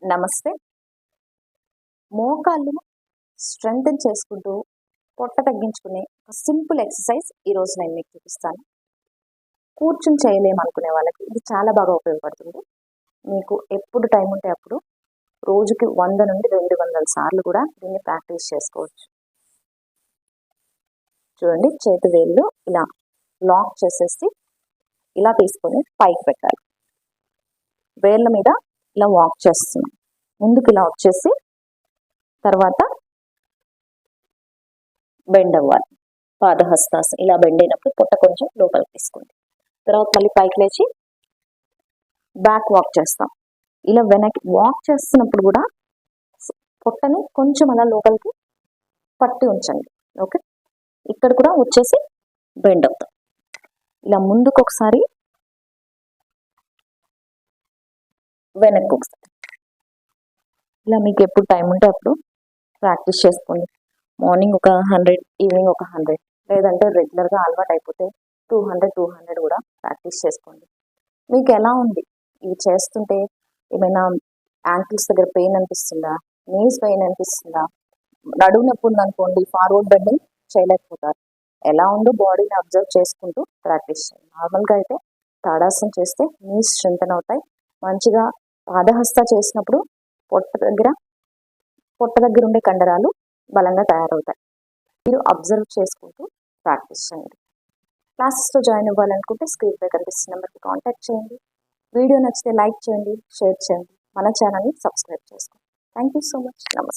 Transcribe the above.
నమస్తే. మోకాళ్ళు స్ట్రెంగ్తెన్ చేసుకుంటూ పొట్ట తగ్గించుకునే ఒక సింపుల్ ఎక్సర్సైజ్ ఈరోజు నేను మీకు చూపిస్తాను. కూర్చుని చేయలేమనుకునే వాళ్ళకి ఇది చాలా బాగా ఉపయోగపడుతుంది. మీకు ఎప్పుడు టైం ఉంటే అప్పుడు రోజుకి 100 నుండి 200 సార్లు కూడా దీన్ని ప్రాక్టీస్ చేసుకోవచ్చు. చూడండి, చేతి వేళ్ళు ఇలా లాక్ చేసేసి ఇలా తీసుకొని పైకి పెట్టాలి. వేళ్ళ మీద ఇలా వాక్ చేస్తున్నాం, ముందుకు ఇలా వచ్చేసి తర్వాత బెండ్ అవ్వాలి. పాదహస్తాసనం ఇలా బెండ్ అయినప్పుడు పొట్ట కొంచెం లోపలికి తీసుకోండి. తర్వాత మళ్ళీ పైకి లేచి బ్యాక్ వాక్ చేస్తాం. ఇలా వెనక్కి వాక్ చేస్తున్నప్పుడు కూడా పొట్టని కొంచెం అలా లోపలికి పట్టి ఉంచండి. ఓకే, ఇక్కడ కూడా వచ్చేసి బెండ్ అవుతాం. ఇలా ముందుకు ఒకసారి, వెనక్కి ఒకసారి. ఇలా మీకు ఎప్పుడు టైం ఉంటే అప్పుడు ప్రాక్టీస్ చేసుకోండి. మార్నింగ్ ఒక 100, ఈవినింగ్ ఒక 100, లేదంటే రెగ్యులర్గా అలవాటు అయిపోతే 200 కూడా ప్రాక్టీస్ చేసుకోండి. మీకు ఎలా ఉంది ఇవి చేస్తుంటే? ఏమైనా యాంకిల్స్ దగ్గర పెయిన్ అనిపిస్తుందా? నీస్ పెయిన్ అనిపిస్తుందా? నడుము నొప్పి ఉందనుకోండి, ఫార్వర్డ్ బెండింగ్ చేయలేకపోతారు. ఎలా ఉందో బాడీని అబ్జర్వ్ చేసుకుంటూ ప్రాక్టీస్ చేయండి. నార్మల్గా అయితే తాడాసనం చేస్తే నీస్ స్ట్రెంథన్ అవుతాయి. మంచిగా పాదహస్త చేసినప్పుడు పొట్ట దగ్గర ఉండే కండరాలు బలంగా తయారవుతాయి. మీరు అబ్జర్వ్ చేసుకుంటూ ప్రాక్టీస్ చేయండి. క్లాసెస్లో జాయిన్ అవ్వాలనుకుంటే స్క్రీన్ పై కనిపిస్తున్న నెంబర్కి కాంటాక్ట్ చేయండి. వీడియో నచ్చితే లైక్ చేయండి, షేర్ చేయండి, మన ఛానల్ని సబ్స్క్రైబ్ చేసుకోండి. Thank you so much. నమస్తే.